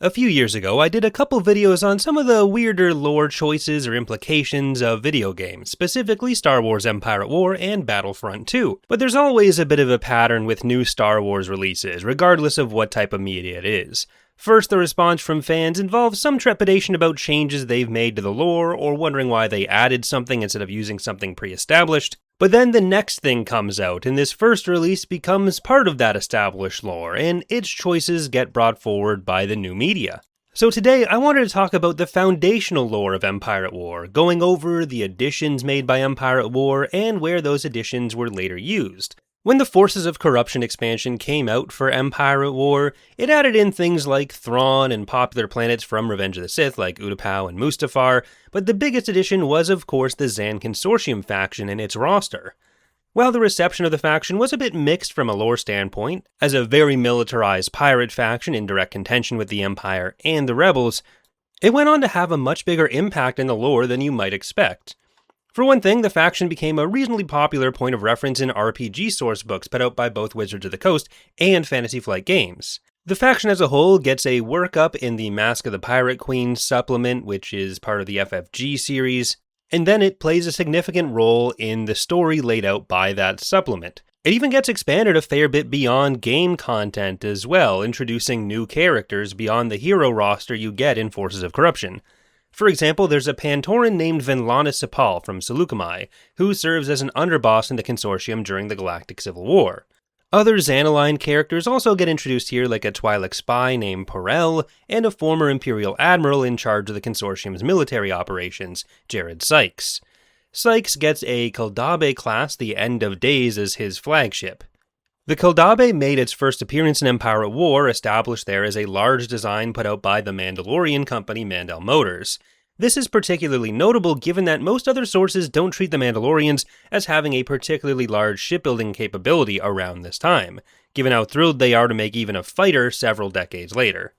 A few years ago, I did a couple videos on some of the weirder lore choices or implications of video games, specifically Star Wars Empire at War and Battlefront 2. But there's always a bit of a pattern with new Star Wars releases, regardless of what type of media it is. First, the response from fans involves some trepidation about changes they've made to the lore, or wondering why they added something instead of using something pre-established. But then the next thing comes out, and this first release becomes part of that established lore, and its choices get brought forward by the new media. So today, I wanted to talk about the foundational lore of Empire at War, going over the additions made by Empire at War, and where those additions were later used. When the Forces of Corruption expansion came out for Empire at War, it added in things like Thrawn and popular planets from Revenge of the Sith like Utapau and Mustafar, but the biggest addition was of course the Zann Consortium faction and its roster. While the reception of the faction was a bit mixed from a lore standpoint, as a very militarized pirate faction in direct contention with the Empire and the Rebels, it went on to have a much bigger impact in the lore than you might expect. For one thing, the faction became a reasonably popular point of reference in RPG sourcebooks put out by both Wizards of the Coast and Fantasy Flight Games. The faction as a whole gets a workup in the Mask of the Pirate Queen supplement, which is part of the FFG series, and then it plays a significant role in the story laid out by that supplement. It even gets expanded a fair bit beyond game content as well, introducing new characters beyond the hero roster you get in Forces of Corruption. For example, there's a Pantoran named Venlana Sipal from Seleucami, who serves as an underboss in the Consortium during the Galactic Civil War. Other Xan-aligned characters also get introduced here, like a Twi'lek spy named Porel, and a former Imperial Admiral in charge of the Consortium's military operations, Jared Sykes. Sykes gets a Keldabe class, the End of Days, as his flagship. The Keldabe made its first appearance in Empire at War, established there as a large design put out by the Mandalorian company Mandel Motors. This is particularly notable given that most other sources don't treat the Mandalorians as having a particularly large shipbuilding capability around this time, given how thrilled they are to make even a fighter several decades later.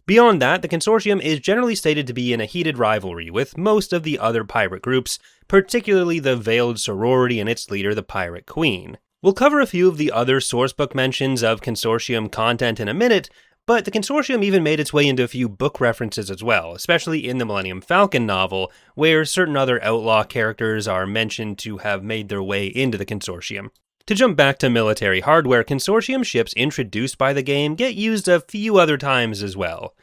Beyond that, the Consortium is generally stated to be in a heated rivalry with most of the other pirate groups, particularly the Veiled Sorority and its leader, the Pirate Queen. We'll cover a few of the other sourcebook mentions of Consortium content in a minute, but the Consortium even made its way into a few book references as well, especially in the Millennium Falcon novel, where certain other outlaw characters are mentioned to have made their way into the Consortium. To jump back to military hardware, Consortium ships introduced by the game get used a few other times as well.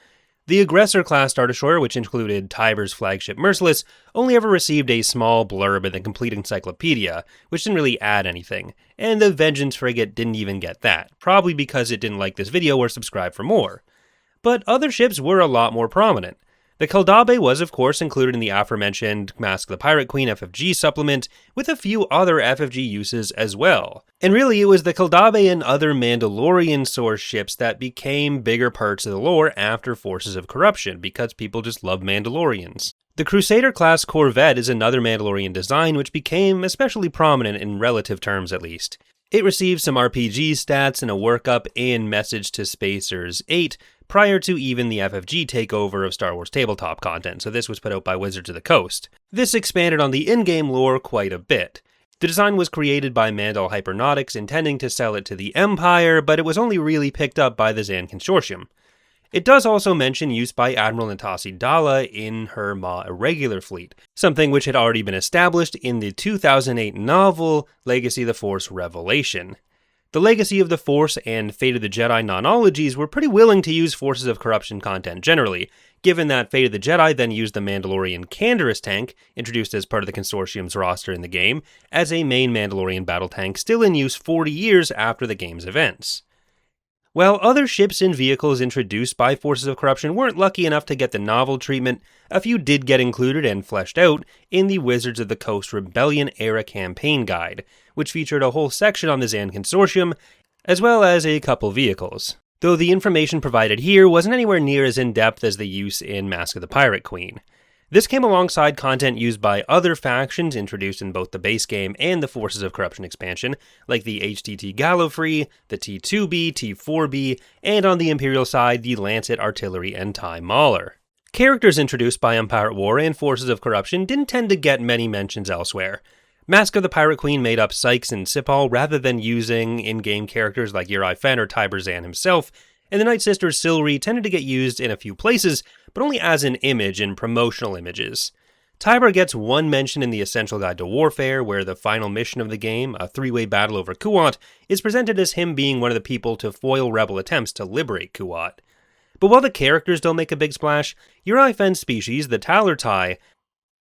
The Aggressor-class Star Destroyer, which included Tiber's flagship Merciless, only ever received a small blurb in the complete encyclopedia, which didn't really add anything, and the Vengeance Frigate didn't even get that, probably because it didn't like this video or subscribe for more. But other ships were a lot more prominent. The Keldabe was of course included in the aforementioned Mask of the Pirate Queen FFG supplement, with a few other FFG uses as well. And really it was the Keldabe and other Mandalorian source ships that became bigger parts of the lore after Forces of Corruption, because people just love Mandalorians. The Crusader-class Corvette is another Mandalorian design which became especially prominent in relative terms at least. It received some RPG stats and a workup in Message to Spacers 8, prior to even the FFG takeover of Star Wars tabletop content, so this was put out by Wizards of the Coast. This expanded on the in-game lore quite a bit. The design was created by Mandal Hypernautics, intending to sell it to the Empire, but it was only really picked up by the Zann Consortium. It does also mention use by Admiral Natasi Dalla in her Ma Irregular fleet, something which had already been established in the 2008 novel Legacy of the Force Revelation. The Legacy of the Force and Fate of the Jedi nonologies were pretty willing to use Forces of Corruption content generally, given that Fate of the Jedi then used the Mandalorian Canderous tank, introduced as part of the Consortium's roster in the game, as a main Mandalorian battle tank still in use 40 years after the game's events. While other ships and vehicles introduced by Forces of Corruption weren't lucky enough to get the novel treatment, a few did get included and fleshed out in the Wizards of the Coast Rebellion-era campaign guide, which featured a whole section on the Zann Consortium, as well as a couple vehicles. Though the information provided here wasn't anywhere near as in-depth as the use in Mask of the Pirate Queen. This came alongside content used by other factions introduced in both the base game and the Forces of Corruption expansion, like the HTT Gallifrey, the T2B, T4B, and on the Imperial side, the Lancet Artillery and TIE Mauler. Characters introduced by Empire at War and Forces of Corruption didn't tend to get many mentions elsewhere. Mask of the Pirate Queen made up Sykes and Sipal rather than using in-game characters like Uri Fen or Tiber Zann himself, and the Night Sister Silri tended to get used in a few places, but only as an image in promotional images. Tiber gets one mention in the Essential Guide to Warfare, where the final mission of the game, a three-way battle over Kuat, is presented as him being one of the people to foil rebel attempts to liberate Kuat. But while the characters don't make a big splash, Uri Fen's species, the Talartai,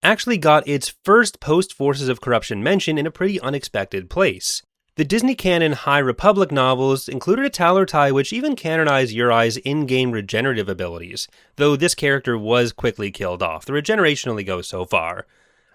actually got its first post-Forces of Corruption mention in a pretty unexpected place. The Disney canon High Republic novels included a Talartai which even canonized Uri's in-game regenerative abilities, though this character was quickly killed off. The regeneration only goes so far.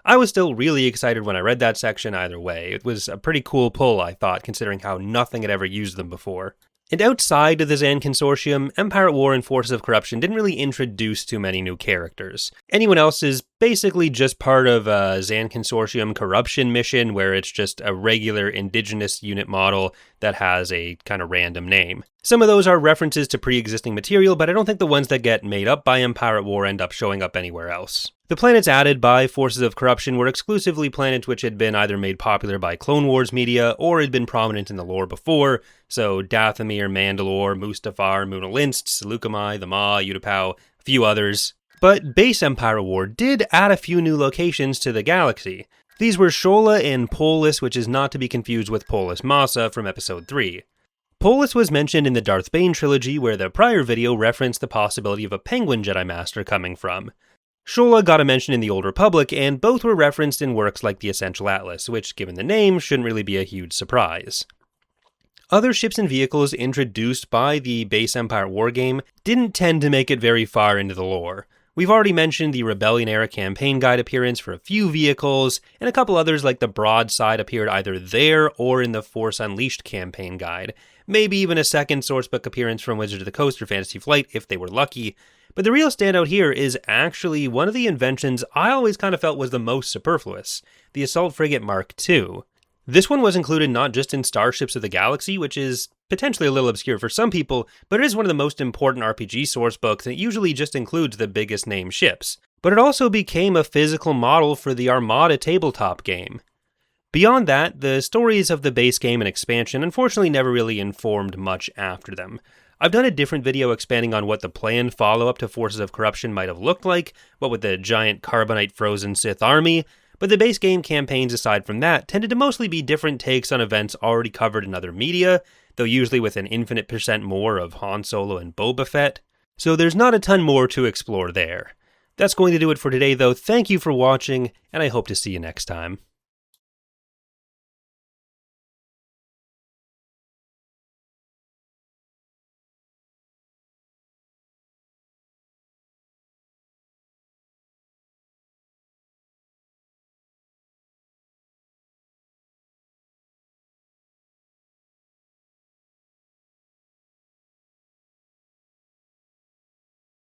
I was still really excited when I read that section either way. It was a pretty cool pull, I thought, considering how nothing had ever used them before. And outside of the Zann Consortium, Empire at War and Forces of Corruption didn't really introduce too many new characters. Anyone else is basically just part of a Zann Consortium corruption mission where it's just a regular indigenous unit model that has a kind of random name. Some of those are references to pre-existing material, but I don't think the ones that get made up by Empire at War end up showing up anywhere else. The planets added by Forces of Corruption were exclusively planets which had been either made popular by Clone Wars media or had been prominent in the lore before, so Dathomir, Mandalore, Mustafar, Munalinst, Seleucami, the Maw, Utapau, a few others. But base Empire at War did add a few new locations to the galaxy. These were Shola and Polis, which is not to be confused with Polis Massa from Episode 3. Polis was mentioned in the Darth Bane trilogy, where the prior video referenced the possibility of a Penguin Jedi Master coming from. Shola got a mention in the Old Republic, and both were referenced in works like the Essential Atlas, which, given the name, shouldn't really be a huge surprise. Other ships and vehicles introduced by the base Empire War game didn't tend to make it very far into the lore. We've already mentioned the Rebellion-era campaign guide appearance for a few vehicles, and a couple others like the Broadside appeared either there or in the Force Unleashed campaign guide. Maybe even a second sourcebook appearance from Wizards of the Coast or Fantasy Flight if they were lucky. But the real standout here is actually one of the inventions I always kind of felt was the most superfluous, the Assault Frigate Mark II. This one was included not just in Starships of the Galaxy, which is potentially a little obscure for some people, but it is one of the most important RPG sourcebooks, and it usually just includes the biggest name ships. But it also became a physical model for the Armada tabletop game. Beyond that, the stories of the base game and expansion unfortunately never really informed much after them. I've done a different video expanding on what the planned follow-up to Forces of Corruption might have looked like, what with the giant carbonite frozen Sith army, but the base game campaigns aside from that tended to mostly be different takes on events already covered in other media, though usually with an infinite percent more of Han Solo and Boba Fett, so there's not a ton more to explore there. That's going to do it for today though. Thank you for watching, and I hope to see you next time.